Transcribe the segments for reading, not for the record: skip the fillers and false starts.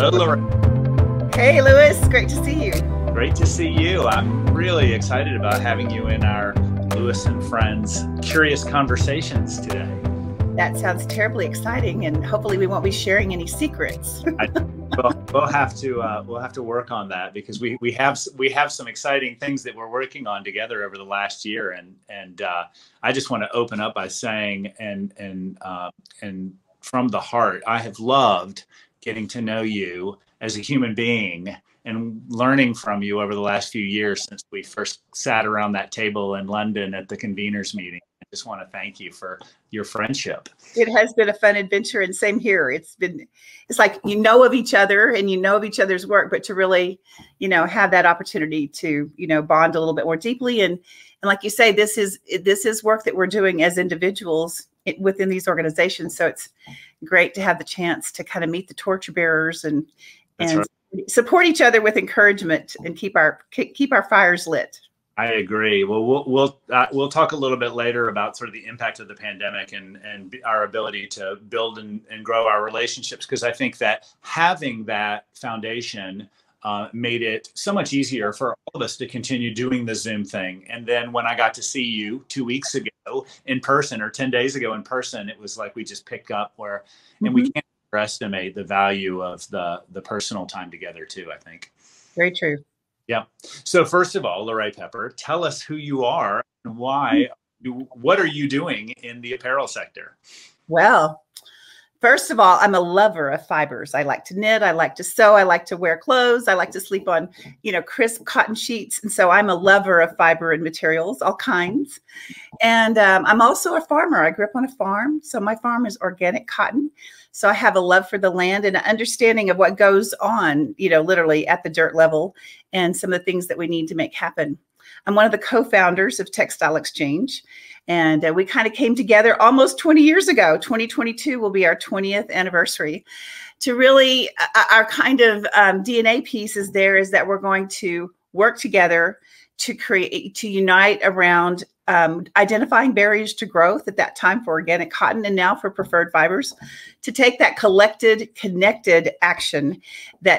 Hello, LaRhea. Hey, Louis. Great to see you. Great to see you. I'm really excited about having you in our Louis and Friends Curious Conversations today. That sounds terribly exciting, and hopefully we won't be sharing any secrets. We'll have to work on that, because we have some exciting things that we're working on together over the last year, and I just want to open up by saying and from the heart, I have loved getting to know you as a human being and learning from you over the last few years since we first sat around that table in London at the conveners meeting. I just want to thank you for your friendship. It has been a fun adventure, and same here. It's like, you know of each other and you know of each other's work, but to really, have that opportunity to, bond a little bit more deeply. And like you say, this is work that we're doing as individuals within these organizations. So it's great to have the chance to kind of meet the torch bearers and Right. Support each other with encouragement and keep our fires lit. I agree. Well, we'll talk a little bit later about sort of the impact of the pandemic and our ability to build and grow our relationships, because I think that having that foundation made it so much easier for all of us to continue doing the Zoom thing. And then when I got to see you 2 weeks ago in person, or 10 days ago in person, it was like we just picked up and we can't underestimate the value of the personal time together too, I think. Very true. Yeah. So first of all, Rhea Pepper, tell us who you are and what are you doing in the apparel sector? Well, first of all, I'm a lover of fibers. I like to knit. I like to sew. I like to wear clothes. I like to sleep on, crisp cotton sheets. And so I'm a lover of fiber and materials, all kinds. And I'm also a farmer. I grew up on a farm. So my farm is organic cotton. So I have a love for the land and an understanding of what goes on, literally at the dirt level, and some of the things that we need to make happen. I'm one of the co-founders of Textile Exchange. And we kind of came together almost 20 years ago. 2022 will be our 20th anniversary. To really, our kind of DNA piece is that we're going to work together to unite around identifying barriers to growth at that time for organic cotton, and now for preferred fibers, to take that collected, connected action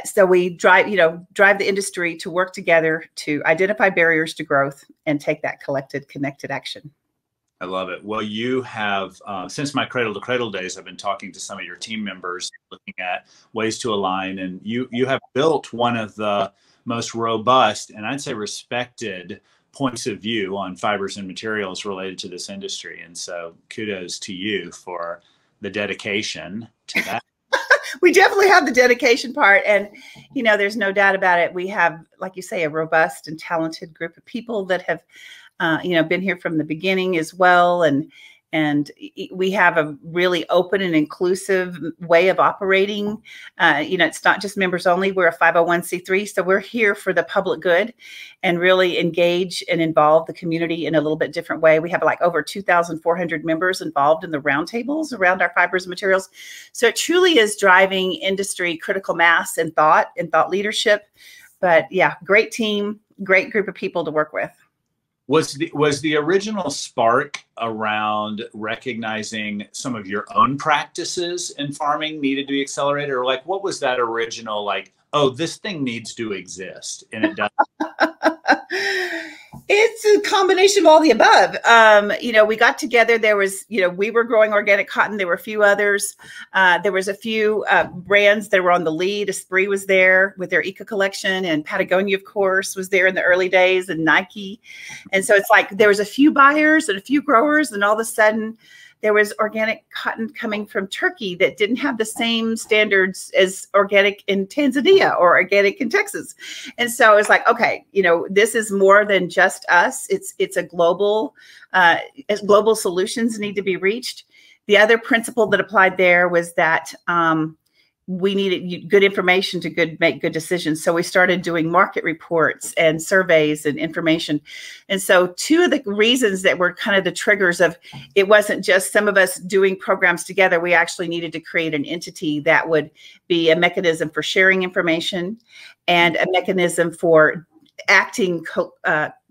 so we drive the industry to work together to identify barriers to growth and take that collected, connected action. I love it. Well, you have, since my cradle to cradle days, I've been talking to some of your team members, looking at ways to align, and you have built one of the most robust and I'd say respected points of view on fibers and materials related to this industry. And so kudos to you for the dedication to that. We definitely have the dedication part. And, there's no doubt about it. We have, like you say, a robust and talented group of people that have been here from the beginning as well. And we have a really open and inclusive way of operating. It's not just members only. We're a 501c3. So we're here for the public good and really engage and involve the community in a little bit different way. We have like over 2,400 members involved in the roundtables around our fibers and materials. So it truly is driving industry critical mass and thought leadership. But yeah, great team, great group of people to work with. Was the original spark around recognizing some of your own practices in farming needed to be accelerated, or like, what was that original, like, oh, this thing needs to exist and it does? It's a combination of all the above. We got together. There was, we were growing organic cotton. There were a few others. There was a few brands that were on the lead. Esprit was there with their Eco collection, and Patagonia, of course, was there in the early days, and Nike. And so it's like there was a few buyers and a few growers, and all of a sudden there was organic cotton coming from Turkey that didn't have the same standards as organic in Tanzania or organic in Texas. And so it's like, okay, this is more than just us. It's a global solutions need to be reached. The other principle that applied there was that we needed good information to make good decisions. So we started doing market reports and surveys and information. And so two of the reasons that were kind of the triggers of it wasn't just some of us doing programs together. We actually needed to create an entity that would be a mechanism for sharing information and a mechanism for acting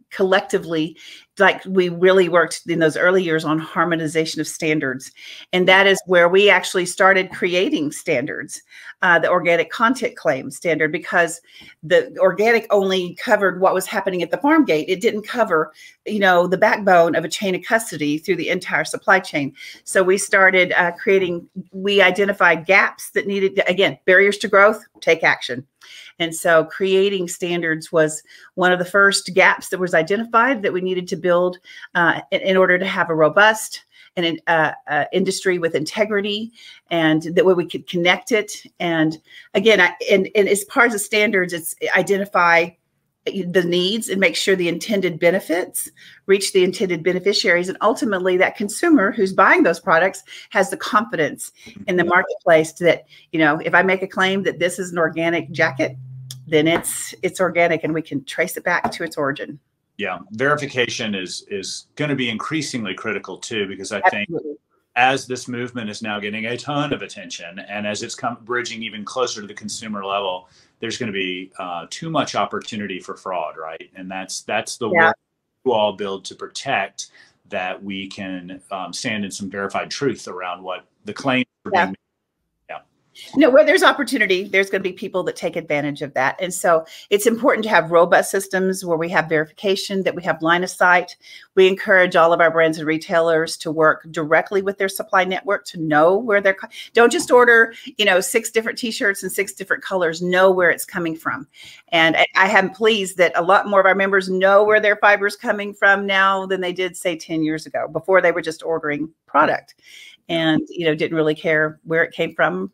collectively like we really worked in those early years on harmonization of standards. And that is where we actually started creating standards, the organic content claim standard, because the organic only covered what was happening at the farm gate. It didn't cover, you know, the backbone of a chain of custody through the entire supply chain. So we started we identified gaps that needed, again, barriers to growth, take action. And so creating standards was one of the first gaps that was identified that we needed to build in order to have a robust and industry with integrity, and that way we could connect it. And again, and as part of the standards, it's identify the needs and make sure the intended benefits reach the intended beneficiaries. And ultimately that consumer who's buying those products has the confidence in the marketplace that, you know, if I make a claim that this is an organic jacket, then it's organic and we can trace it back to its origin. Yeah. Verification is going to be increasingly critical too, because I Absolutely. think as this movement is now getting a ton of attention and as it's bridging even closer to the consumer level, there's going to be too much opportunity for fraud, right? And that's the work you all build to protect that we can stand in some verified truth around what the claims are being made. No, where there's opportunity, there's going to be people that take advantage of that. And so it's important to have robust systems where we have verification, that we have line of sight. We encourage all of our brands and retailers to work directly with their supply network to know where they're, don't just order, you know, 6 different t-shirts and 6 different colors, know where it's coming from. And I am pleased that a lot more of our members know where their fiber is coming from now than they did, say, 10 years ago. Before, they were just ordering product and, you know, didn't really care where it came from.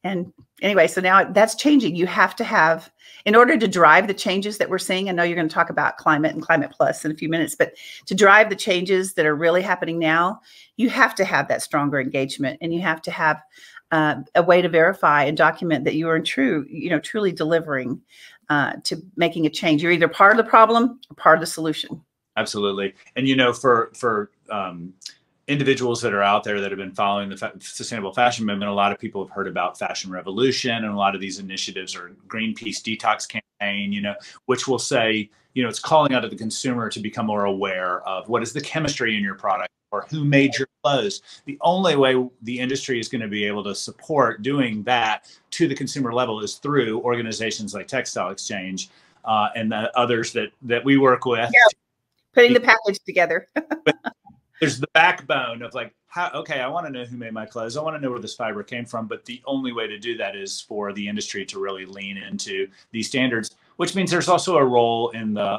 And anyway, so now that's changing. You have to have, in order to drive the changes that we're seeing, I know you're going to talk about climate and climate plus in a few minutes, but to drive the changes that are really happening now, you have to have that stronger engagement, and you have to have a way to verify and document that you are truly delivering to making a change. You're either part of the problem or part of the solution. Absolutely. And, you know, for individuals that are out there that have been following the sustainable fashion movement, a lot of people have heard about Fashion Revolution, and a lot of these initiatives are Greenpeace detox campaign, you know, which will say, you know, it's calling out to the consumer to become more aware of what is the chemistry in your product or who made your clothes. The only way the industry is going to be able to support doing that to the consumer level is through organizations like Textile Exchange and the others that we work with. Yeah. Putting the package together. There's the backbone of like, okay, I want to know who made my clothes. I want to know where this fiber came from. But the only way to do that is for the industry to really lean into these standards, which means there's also a role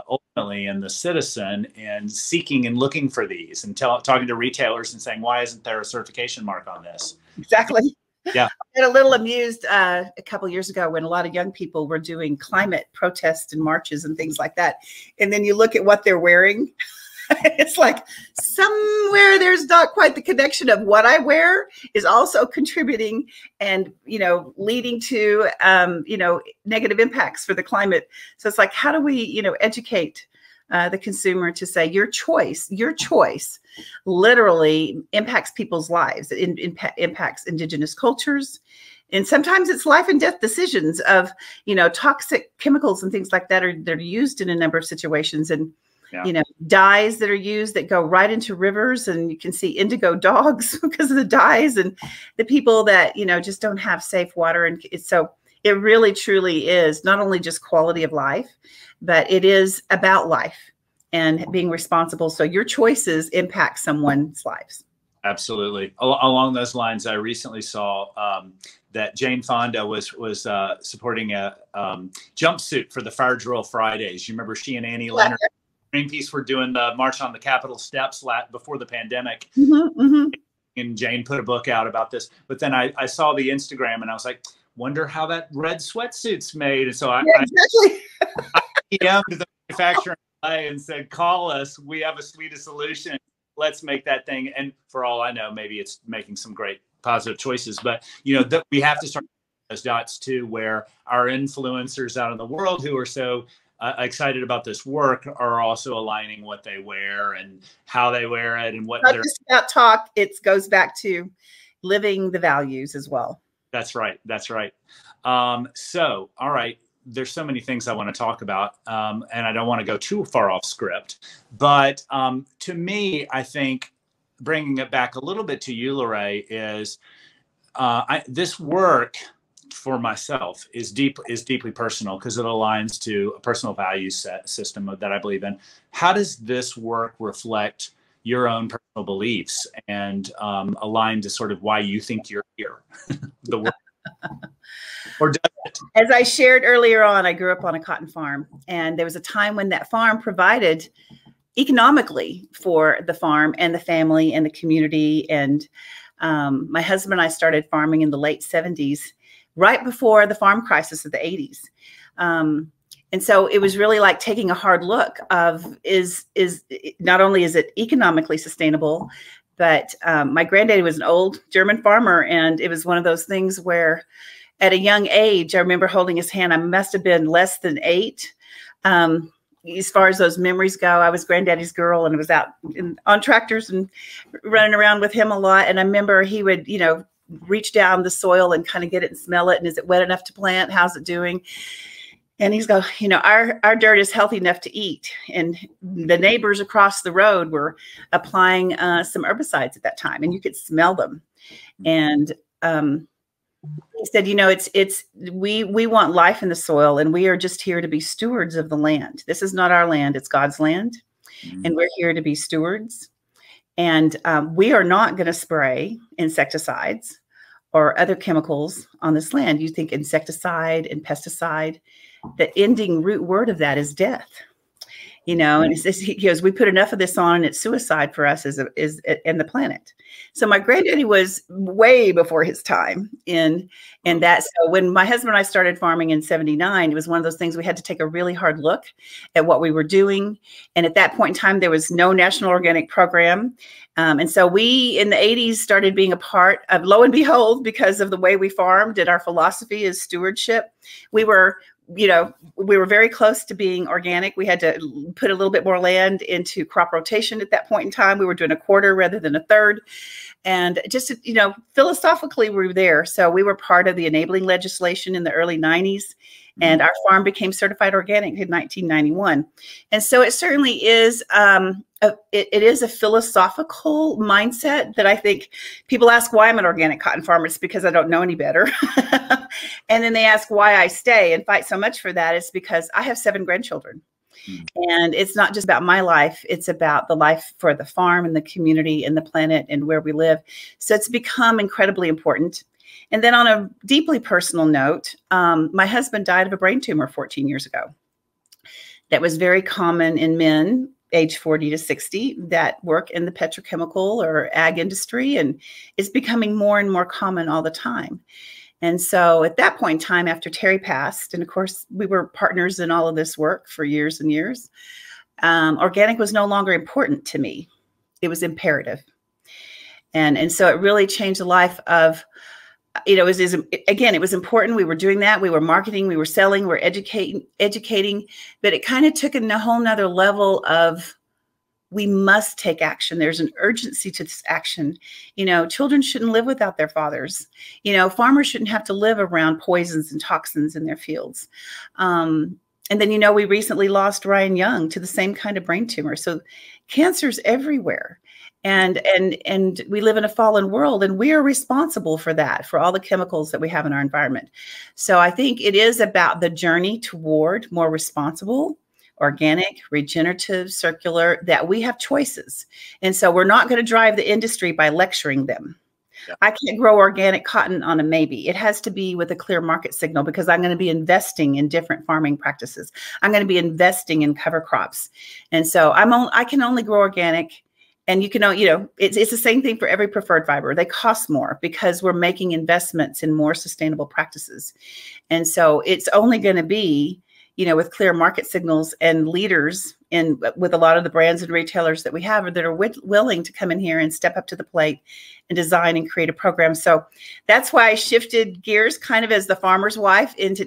ultimately in the citizen and seeking and looking for these and talking to retailers and saying, why isn't there a certification mark on this? Exactly. Yeah. I got a little amused a couple of years ago when a lot of young people were doing climate protests and marches and things like that. And then you look at what they're wearing. It's like somewhere there's not quite the connection of what I wear is also contributing and, you know, leading to, you know, negative impacts for the climate. So it's like, how do we, you know, educate the consumer to say your choice literally impacts people's lives. It impacts indigenous cultures. And sometimes it's life and death decisions of, you know, toxic chemicals and things like that they're used in a number of situations. And you know, dyes that are used that go right into rivers, and you can see indigo dogs because of the dyes, and the people that, you know, just don't have safe water. And so it really truly is not only just quality of life, but it is about life and being responsible. So your choices impact someone's lives. Absolutely. Along those lines, I recently saw that Jane Fonda was supporting a jumpsuit for the Fire Drill Fridays. You remember she and Annie Leonard? Greenpeace were doing the March on the Capitol steps before the pandemic. And Jane put a book out about this. But then I saw the Instagram and I was like, wonder how that red sweatsuit's made. And so I DM'd the manufacturer and said, call us. We have a suite of solutions. Let's make that thing. And for all I know, maybe it's making some great positive choices. But, you know, we have to start those dots too, where our influencers out in the world who are so excited about this work are also aligning what they wear and how they wear it and what not they're just about talk. It goes back to living the values as well. That's right. That's right. So, all right. there's so many things I want to talk about, and I don't want to go too far off script. But to me, I think bringing it back a little bit to you, LaRhea, is this work for myself is deeply personal because it aligns to a personal value system that I believe in. How does this work reflect your own personal beliefs and align to sort of why you think you're here? The work. Or does it? As I shared earlier on, I grew up on a cotton farm, and there was a time when that farm provided economically for the farm and the family and the community. And my husband and I started farming in the late 70s, right before the farm crisis of the 80s. And so it was really like taking a hard look of is not only is it economically sustainable, but my granddaddy was an old German farmer, and it was one of those things where at a young age, I remember holding his hand. I must have been less than 8. As far as those memories go, I was granddaddy's girl, and I was out on tractors and running around with him a lot. And I remember he would, you know, reach down the soil and kind of get it and smell it. And is it wet enough to plant? How's it doing? And he's go, you know, our dirt is healthy enough to eat. And the neighbors across the road were applying some herbicides at that time, and you could smell them. And he said, you know, we want life in the soil, and we are just here to be stewards of the land. This is not our land. It's God's land. And we're here to be stewards. And we are not going to spray insecticides or other chemicals on this land. You think insecticide and pesticide, the ending root word of that is death. You know, and he goes, we put enough of this on, and it's suicide for us and the planet. So my granddaddy was way before his time in that. So when my husband and I started farming in 79, it was one of those things we had to take a really hard look at what we were doing. And at that point in time, there was no national organic program. And so we, in the 80s, started being a part of, lo and behold, because of the way we farmed and our philosophy is stewardship, we were very close to being organic. We had to put a little bit more land into crop rotation at that point in time. We were doing a quarter rather than a third. And just, you know, philosophically, we were there. So we were part of the enabling legislation in the early 90s. And our farm became certified organic in 1991. And so it certainly is, it is a philosophical mindset that I think people ask why I'm an organic cotton farmer. It's because I don't know any better. And then they ask why I stay and fight so much for that. It's because I have 7 grandchildren. And it's not just about my life. It's about the life for the farm and the community and the planet and where we live. So it's become incredibly important. And then on a deeply personal note, my husband died of a brain tumor 14 years ago. That was very common in men age 40 to 60 that work in the petrochemical or ag industry, and it's becoming more and more common all the time. And so at that point in time, after Terry passed, and of course we were partners in all of this work for years and years, organic was no longer important to me. It was imperative. And so it really changed the life of, you know, it was important. We were doing that. We were marketing, we were selling, we were educating, but it kind of took a whole nother level of, we must take action. There's an urgency to this action. You know, children shouldn't live without their fathers. You know, farmers shouldn't have to live around poisons and toxins in their fields. And then, you know, we recently lost Ryan Young to the same kind of brain tumor. So cancer's everywhere. And we live in a fallen world, and we are responsible for that, for all the chemicals that we have in our environment. So I think it is about the journey toward more responsible, organic, regenerative, circular, that we have choices. And so we're not going to drive the industry by lecturing them. Yeah. I can't grow organic cotton on a maybe. It has to be with a clear market signal, because I'm going to be investing in different farming practices. I'm going to be investing in cover crops. And so I can only grow organic. And you can, you know, it's the same thing for every preferred fiber. They cost more because we're making investments in more sustainable practices. And so it's only going to be, you know, with clear market signals and leaders in with a lot of the brands and retailers that we have, or that are willing to come in here and step up to the plate and design and create a program. So that's why I shifted gears kind of as the farmer's wife into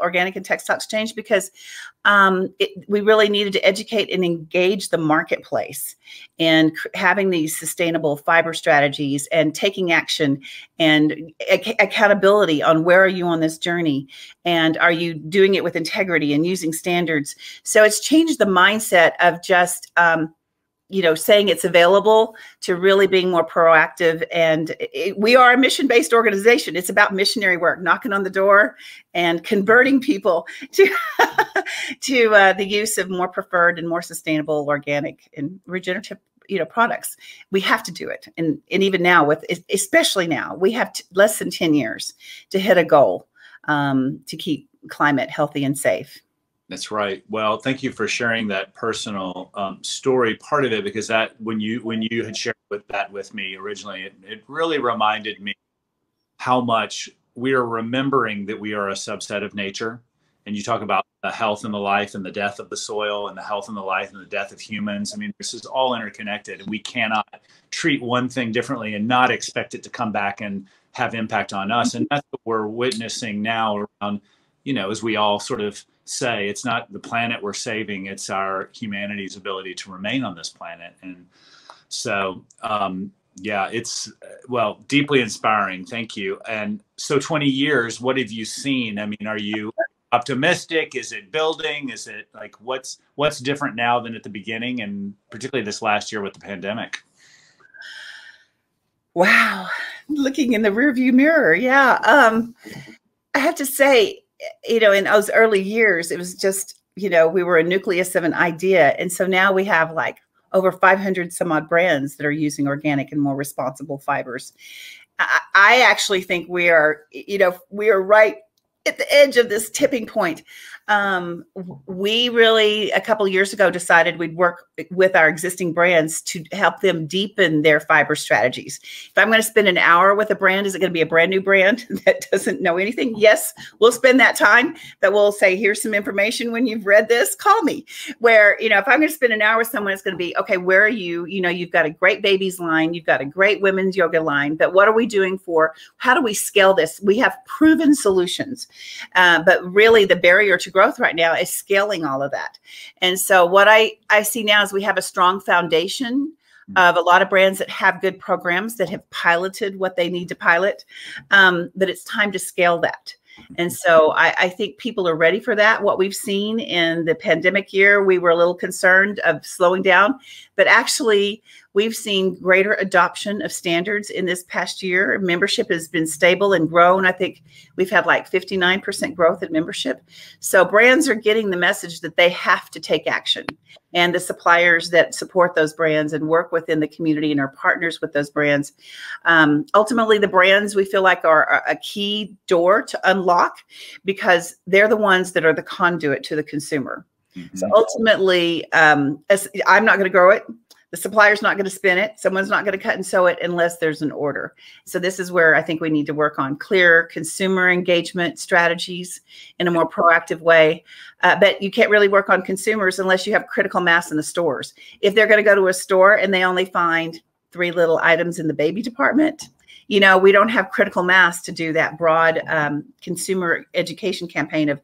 organic and textile exchange, because we really needed to educate and engage the marketplace, and having these sustainable fiber strategies and taking action and accountability on where are you on this journey, and are you doing it with integrity and using standards. So it's changed the mindset of just saying it's available, to really being more proactive. And we are a mission-based organization. It's about missionary work, knocking on the door and converting people to the use of more preferred and more sustainable organic and regenerative products. We have to do it. And even now, especially now, we have less than 10 years to hit a goal to keep climate healthy and safe. That's right. Well, thank you for sharing that personal story part of it, because that when you had shared that with me originally, it really reminded me how much we are remembering that we are a subset of nature. And you talk about the health and the life and the death of the soil, and the health and the life and the death of humans. I mean, this is all interconnected, and we cannot treat one thing differently and not expect it to come back and have impact on us. And that's what we're witnessing now around, as we all sort of say, it's not the planet we're saving, it's our humanity's ability to remain on this planet. And so, yeah, it's, well, deeply inspiring. Thank you. And so 20 years, what have you seen? I mean, are you optimistic? Is it building? Is it like, what's different now than at the beginning, and particularly this last year with the pandemic? Wow. Looking in the rearview mirror. Yeah. I have to say, in those early years, it was just, we were a nucleus of an idea. And so now we have like over 500 some odd brands that are using organic and more responsible fibers. I actually think we are right at the edge of this tipping point. We really, a couple of years ago, decided we'd work with our existing brands to help them deepen their fiber strategies. If I'm going to spend an hour with a brand, is it going to be a brand new brand that doesn't know anything? Yes, we'll spend that time, but we'll say, here's some information. When you've read this, call me. Where, if I'm going to spend an hour with someone, it's going to be, okay, where are you? You've got a great babies line. You've got a great women's yoga line, but what are we doing how do we scale this? We have proven solutions. But really the barrier to growth right now is scaling all of that. And so what I see now is we have a strong foundation of a lot of brands that have good programs that have piloted what they need to pilot, but it's time to scale that. And so I think people are ready for that. What we've seen in the pandemic year, we were a little concerned of slowing down, but actually we've seen greater adoption of standards in this past year. Membership has been stable and grown. I think we've had like 59% growth in membership. So brands are getting the message that they have to take action. And the suppliers that support those brands and work within the community and are partners with those brands. Ultimately, the brands we feel like are a key door to unlock, because they're the ones that are the conduit to the consumer. Mm-hmm. So ultimately, I'm not going to grow it. The supplier's not going to spin it. Someone's not going to cut and sew it unless there's an order. So this is where I think we need to work on clear consumer engagement strategies in a more proactive way. But you can't really work on consumers unless you have critical mass in the stores. If they're going to go to a store and they only find 3 little items in the baby department, we don't have critical mass to do that broad consumer education campaign of,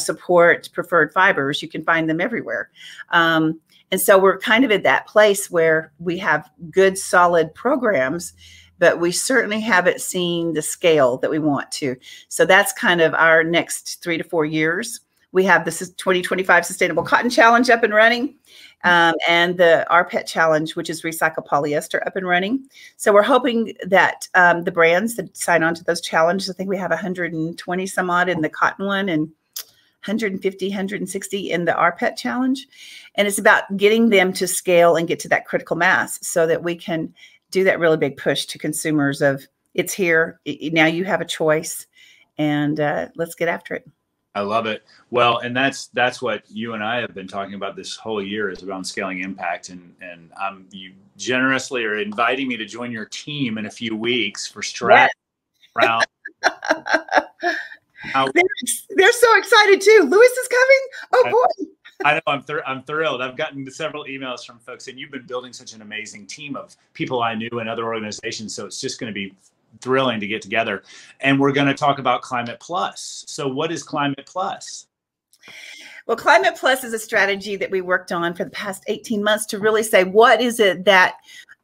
support preferred fibers. You can find them everywhere. And so we're kind of at that place where we have good, solid programs, but we certainly haven't seen the scale that we want to. So that's kind of our next 3 to 4 years. We have this 2025 Sustainable Cotton Challenge up and running, and the rPET Challenge, which is recycled polyester, up and running. So we're hoping that the brands that sign on to those challenges, I think we have 120 some odd in the cotton one and 150, 160 in the rPET Challenge. And it's about getting them to scale and get to that critical mass so that we can do that really big push to consumers of, it's here, now you have a choice, and let's get after it. I love it. Well, and that's what you and I have been talking about this whole year, is around scaling impact. And you generously are inviting me to join your team in a few weeks for strategy around. They're so excited too. Louis is coming. Oh boy. I know, I'm thrilled. I've gotten several emails from folks, and you've been building such an amazing team of people I knew in other organizations. So it's just going to be thrilling to get together. And we're going to talk about Climate Plus. So what is Climate Plus? Well, Climate Plus is a strategy that we worked on for the past 18 months to really say, what is it that,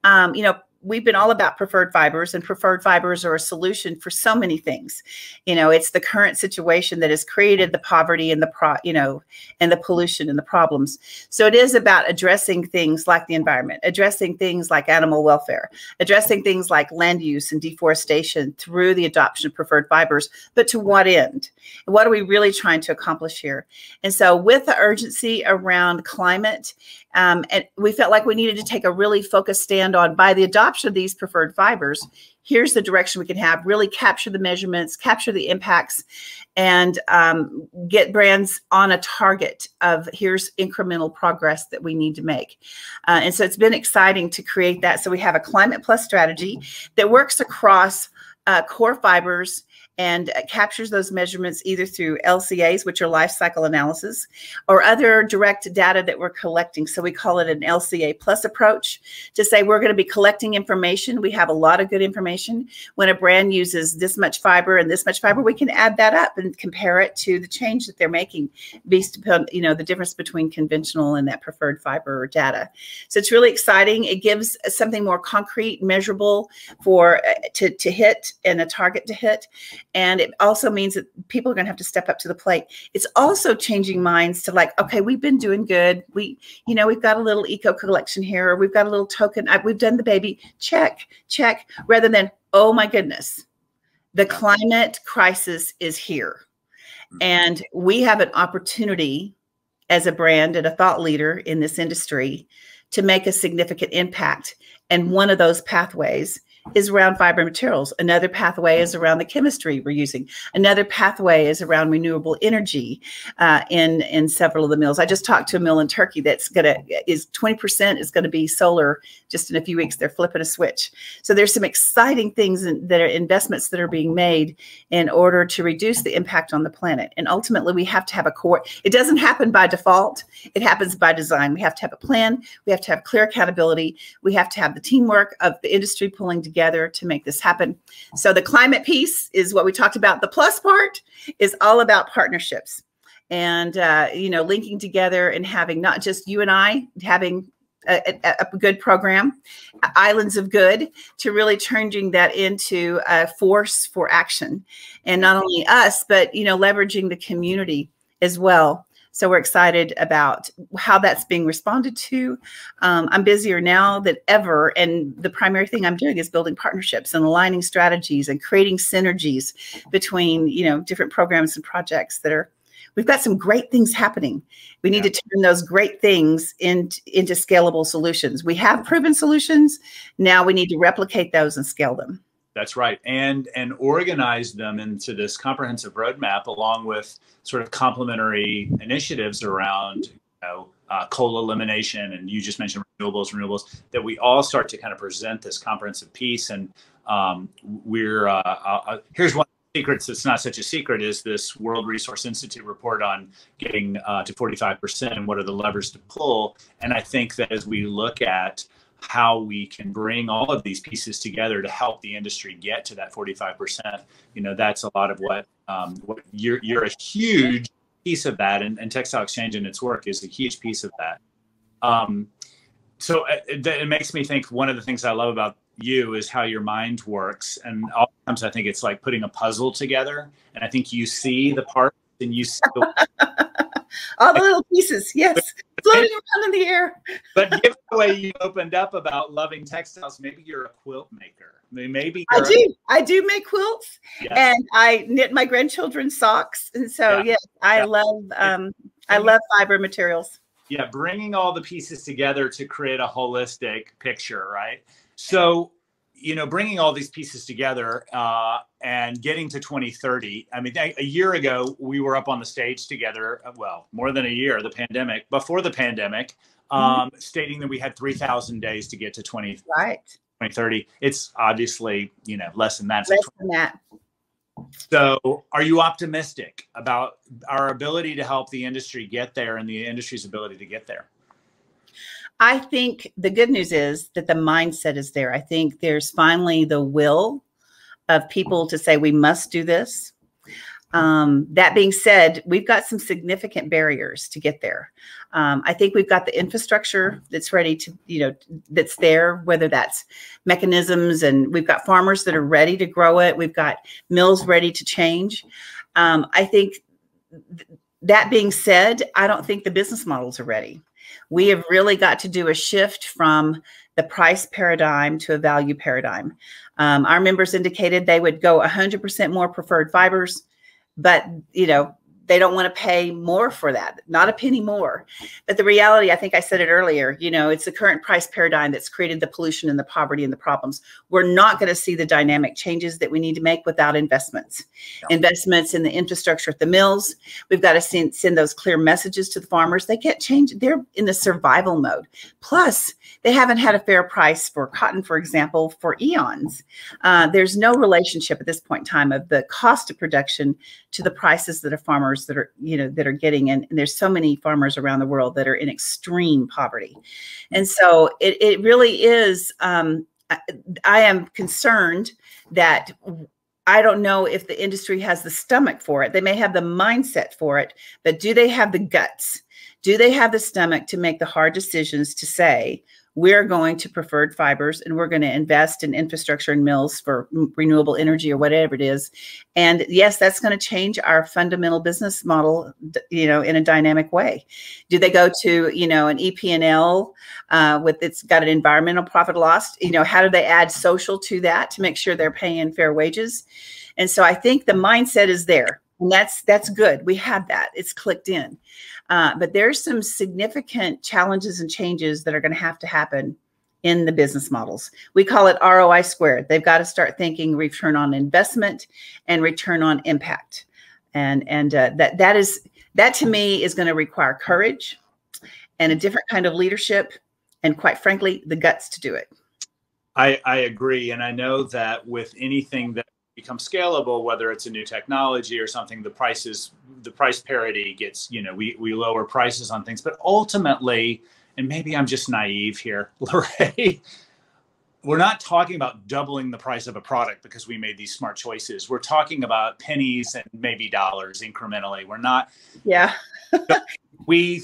you know, we've been all about preferred fibers, and preferred fibers are a solution for so many things. You know, it's the current situation that has created the poverty and and the pollution and the problems. So it is about addressing things like the environment, addressing things like animal welfare, addressing things like land use and deforestation through the adoption of preferred fibers. But to what end? What are we really trying to accomplish here? And so with the urgency around climate, and we felt like we needed to take a really focused stand on, by the adoption of these preferred fibers, here's the direction we can have, really capture the measurements, capture the impacts, and get brands on a target of here's incremental progress that we need to make. And so it's been exciting to create that. So we have a Climate Plus strategy that works across core fibers and captures those measurements either through LCAs, which are life cycle analysis, or other direct data that we're collecting. So we call it an LCA plus approach, to say we're going to be collecting information. We have a lot of good information. When a brand uses this much fiber and this much fiber, we can add that up and compare it to the change that they're making based upon, you know, the difference between conventional and that preferred fiber data. So it's really exciting. It gives something more concrete, measurable for to hit, and a target to hit. And it also means that people are going to have to step up to the plate. It's also changing minds to like, okay, we've been doing good. We've got a little eco collection here, or we've got a little token. We've done the baby, check, rather than, oh my goodness, the climate crisis is here. And we have an opportunity as a brand and a thought leader in this industry to make a significant impact. And one of those pathways is around fiber materials. Another pathway is around the chemistry we're using. Another pathway is around renewable energy in several of the mills. I just talked to a mill in Turkey that's 20% is going to be solar. Just in a few weeks, they're flipping a switch. So there's some exciting things that are investments that are being made in order to reduce the impact on the planet. And ultimately, we have to have a core. It doesn't happen by default. It happens by design. We have to have a plan. We have to have clear accountability. We have to have the teamwork of the industry pulling together to make this happen. So the climate piece is what we talked about. The plus part is all about partnerships and, linking together and having not just you and I having a good program, islands of good, to really turning that into a force for action. And not only us, but, leveraging the community as well. So we're excited about how that's being responded to. I'm busier now than ever. And the primary thing I'm doing is building partnerships and aligning strategies and creating synergies between, different programs and projects we've got some great things happening. We need to turn those great things into scalable solutions. We have proven solutions. Now we need to replicate those and scale them. That's right. And organize them into this comprehensive roadmap, along with sort of complementary initiatives around, coal elimination. And you just mentioned renewables, that we all start to kind of present this comprehensive piece. And here's one of the secrets that's not such a secret, is this World Resource Institute report on getting to 45% and what are the levers to pull. And I think that as we look at how we can bring all of these pieces together to help the industry get to that 45%, that's a lot of what you're a huge piece of that, and Textile Exchange and its work is a huge piece of that. So it makes me think, one of the things I love about you is how your mind works, and oftentimes I think it's like putting a puzzle together, and I think you see the parts and you see all the little pieces, yes, floating around in the air. But given the way you opened up about loving textiles, maybe you're a quilt maker. Maybe I do make quilts, and I knit my grandchildren's socks, and so I love fiber materials. Yeah, bringing all the pieces together to create a holistic picture, right? So, bringing all these pieces together and getting to 2030. I mean, a year ago, we were up on the stage together, more than a year, before the pandemic, stating that we had 3,000 days to get to 2030. It's obviously, less than that. Less than that. So are you optimistic about our ability to help the industry get there and the industry's ability to get there? I think the good news is that the mindset is there. I think there's finally the will of people to say, we must do this. That being said, we've got some significant barriers to get there. I think we've got the infrastructure that's ready to, that's there, whether that's mechanisms, and we've got farmers that are ready to grow it. We've got mills ready to change. I think that being said, I don't think the business models are ready. We have really got to do a shift from the price paradigm to a value paradigm. Our members indicated they would go 100% more preferred fibers, but they don't want to pay more for that, not a penny more. But the reality, I think I said it earlier, it's the current price paradigm that's created the pollution and the poverty and the problems. We're not going to see the dynamic changes that we need to make without investments. Yeah. Investments in the infrastructure at the mills. We've got to send those clear messages to the farmers. They can't change. They're in the survival mode. Plus, they haven't had a fair price for cotton, for example, for eons. There's no relationship at this point in time of the cost of production to the prices that a farmers that are getting. And there's so many farmers around the world that are in extreme poverty. And so it really is, I am concerned that I don't know if the industry has the stomach for it. They may have the mindset for it, but do they have the guts? Do they have the stomach to make the hard decisions to say, we're going to preferred fibers and we're going to invest in infrastructure and mills for renewable energy or whatever it is. And yes, that's going to change our fundamental business model, in a dynamic way. Do they go to, an EP&L with it's got an environmental profit loss? How do they add social to that to make sure they're paying fair wages? And so I think the mindset is there. And that's good. We have that. It's clicked in. But there's some significant challenges and changes that are going to have to happen in the business models. We call it ROI squared. They've got to start thinking return on investment and return on impact. And that to me is going to require courage and a different kind of leadership, and quite frankly, the guts to do it. I agree. And I know that with anything that become scalable, whether it's a new technology or something, the price parity gets, we lower prices on things, but ultimately, and maybe I'm just naive here, LaRhea, we're not talking about doubling the price of a product because we made these smart choices. We're talking about pennies and maybe dollars incrementally. We're not. Yeah. we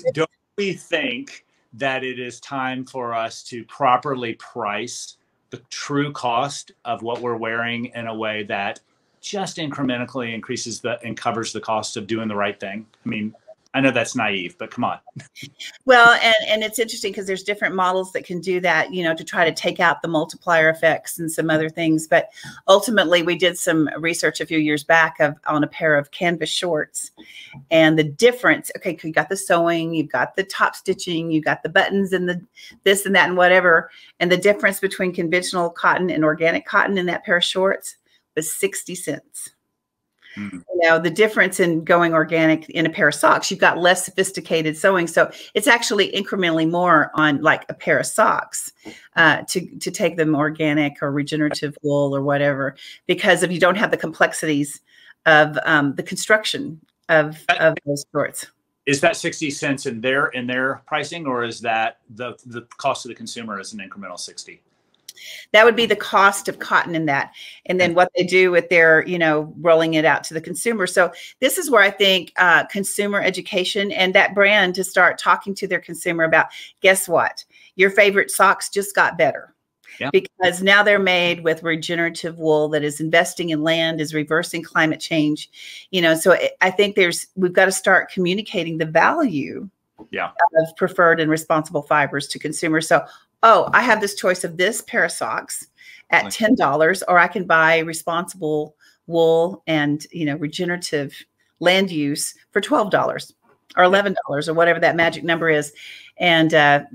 think that it is time for us to properly price the true cost of what we're wearing in a way that just incrementally increases and covers the cost of doing the right thing. I mean, I know that's naive, but come on. Well, and it's interesting because there's different models that can do that, to try to take out the multiplier effects and some other things. But ultimately, we did some research a few years back on a pair of canvas shorts, and the difference. Okay, you got the sewing, you've got the top stitching, you got the buttons and the this and that and whatever, and the difference between conventional cotton and organic cotton in that pair of shorts was 60 cents. The difference in going organic in a pair of socks, you've got less sophisticated sewing. So it's actually incrementally more on like a pair of socks to take them organic or regenerative wool or whatever, because if you don't have the complexities of the construction of those shorts. Is that 60 cents in their pricing, or is that the cost to the consumer is an incremental 60? That would be the cost of cotton in that. And then what they do with their, rolling it out to the consumer. So this is where I think consumer education and that brand to start talking to their consumer about, guess what? Your favorite socks just got better. Yeah. Because now they're made with regenerative wool that is investing in land, is reversing climate change. So I think we've got to start communicating the value of preferred and responsible fibers to consumers. So, I have this choice of this pair of socks at $10, or I can buy responsible wool and, regenerative land use for $12 or $11 or whatever that magic number is, and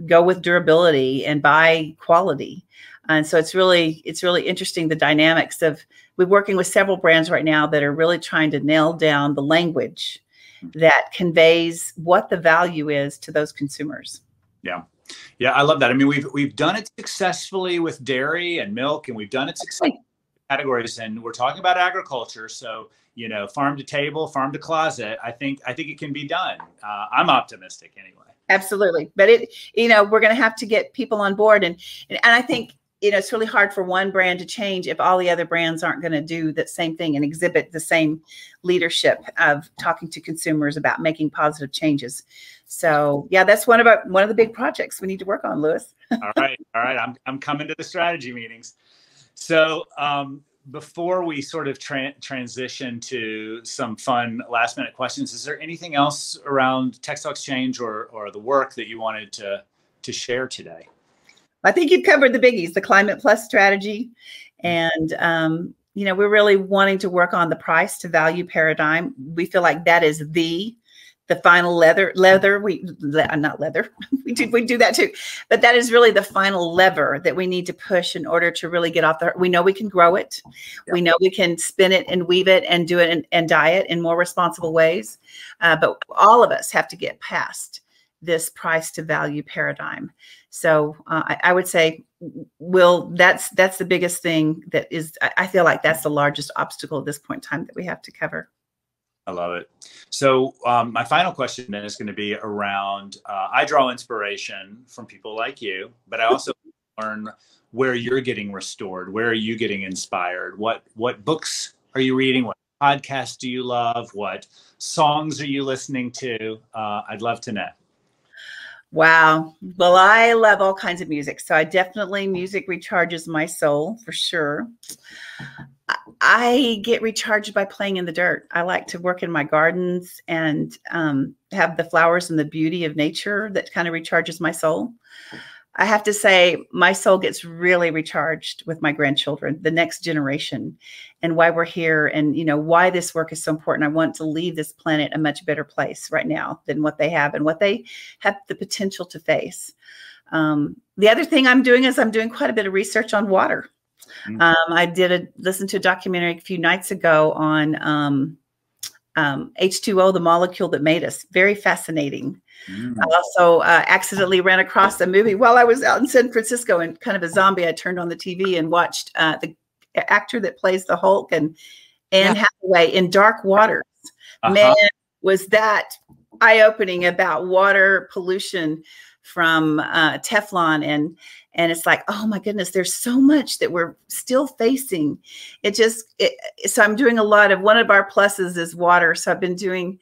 go with durability and buy quality. And so it's really interesting, the dynamics of, we're working with several brands right now that are really trying to nail down the language that conveys what the value is to those consumers. Yeah. Yeah, I love that. I mean, we've done it successfully with dairy and milk, and we've done it successfully categories, and we're talking about agriculture. So, farm to table, farm to closet. I think it can be done. I'm optimistic anyway. Absolutely. But we're going to have to get people on board. And I think, it's really hard for one brand to change if all the other brands aren't going to do the same thing and exhibit the same leadership of talking to consumers about making positive changes. So yeah, that's one of the big projects we need to work on, Louis. All right. I'm coming to the strategy meetings. So before we sort of transition to some fun last minute questions, is there anything else around Textile Exchange or the work that you wanted to share today? I think you've covered the biggies, the Climate Plus strategy. And, we're really wanting to work on the price to value paradigm. We feel like that is the final not leather. We do that too, but that is really the final lever that we need to push in order to really get off we know we can grow it. Yeah. We know we can spin it and weave it and do it and dye it in more responsible ways. But all of us have to get past this price to value paradigm. So I would say, that's the biggest thing that is, I feel like that's the largest obstacle at this point in time that we have to cover. I love it. So my final question then is going to be around, I draw inspiration from people like you, but I also learn where you're getting restored. Where are you getting inspired? What books are you reading? What podcasts do you love? What songs are you listening to? I'd love to know. Wow. Well, I love all kinds of music. So music recharges my soul for sure. I get recharged by playing in the dirt. I like to work in my gardens and have the flowers and the beauty of nature that kind of recharges my soul. I have to say my soul gets really recharged with my grandchildren, the next generation, and why we're here and, why this work is so important. I want to leave this planet a much better place right now than what they have and what they have the potential to face. The other thing I'm doing is I'm doing quite a bit of research on water. I listened to a documentary a few nights ago on H2O, the molecule that made us. Very fascinating. I also accidentally ran across a movie while I was out in San Francisco and kind of a zombie. I turned on the TV and watched the actor that plays the Hulk and Anne Hathaway in Dark Waters. Man, was that eye-opening about water pollution from Teflon and it's like, oh my goodness, there's so much that we're still facing. So I'm doing one of our pluses is water. So I've been doing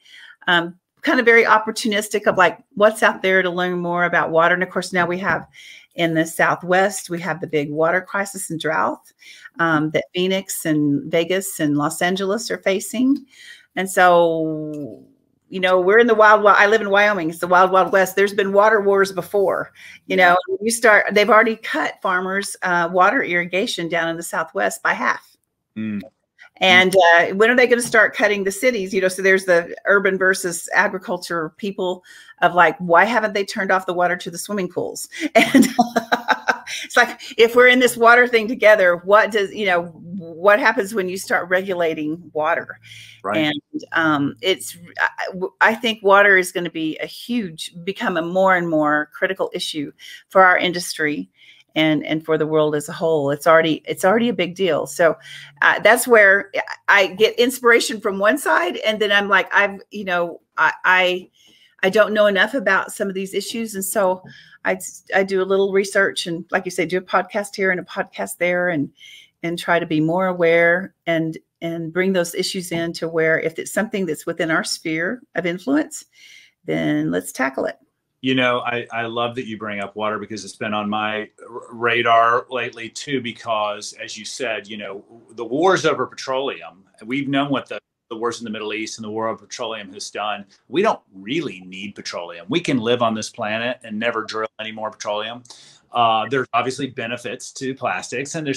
kind of very opportunistic of like what's out there to learn more about water. And of course, now we have in the Southwest, we have the big water crisis and drought that Phoenix and Vegas and Los Angeles are facing. And so, we're in the wild. I live in Wyoming. It's the wild, wild west. There's been water wars before, they've already cut farmers' water irrigation down in the Southwest by half. And when are they going to start cutting the cities? So there's the urban versus agriculture people of like, why haven't they turned off the water to the swimming pools? And it's like, if we're in this water thing together, what happens when you start regulating water? Right. And I think water is going to become a more and more critical issue for our industry. And for the world as a whole. It's already a big deal. So that's where I get inspiration from one side, and then I'm like, I don't know enough about some of these issues, and so I do a little research and, like you say, do a podcast here and a podcast there, and try to be more aware and bring those issues in to where if it's something that's within our sphere of influence, then let's tackle it. I love that you bring up water because it's been on my radar lately too, because as you said, the wars over petroleum, we've known what the wars in the Middle East and the war over petroleum has done. We don't really need petroleum. We can live on this planet and never drill any more petroleum. There's obviously benefits to plastics, and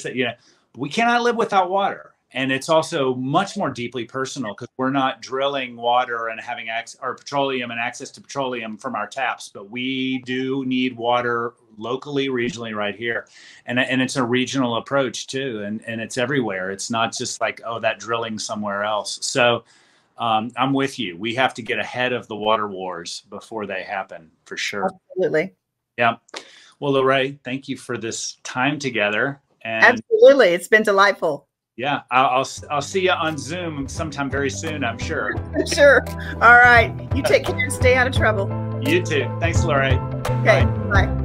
we cannot live without water. And it's also much more deeply personal because we're not drilling water and having petroleum and access to petroleum from our taps, but we do need water locally, regionally, right here. And it's a regional approach too. And it's everywhere. It's not just like, oh, that drilling somewhere else. So I'm with you. We have to get ahead of the water wars before they happen, for sure. Absolutely. Yeah. Well, LaRhea, thank you for this time together. And absolutely. It's been delightful. Yeah, I'll see you on Zoom sometime very soon, I'm sure. Sure. All right. You take care and stay out of trouble. You too. Thanks, LaRhea. Okay. Bye.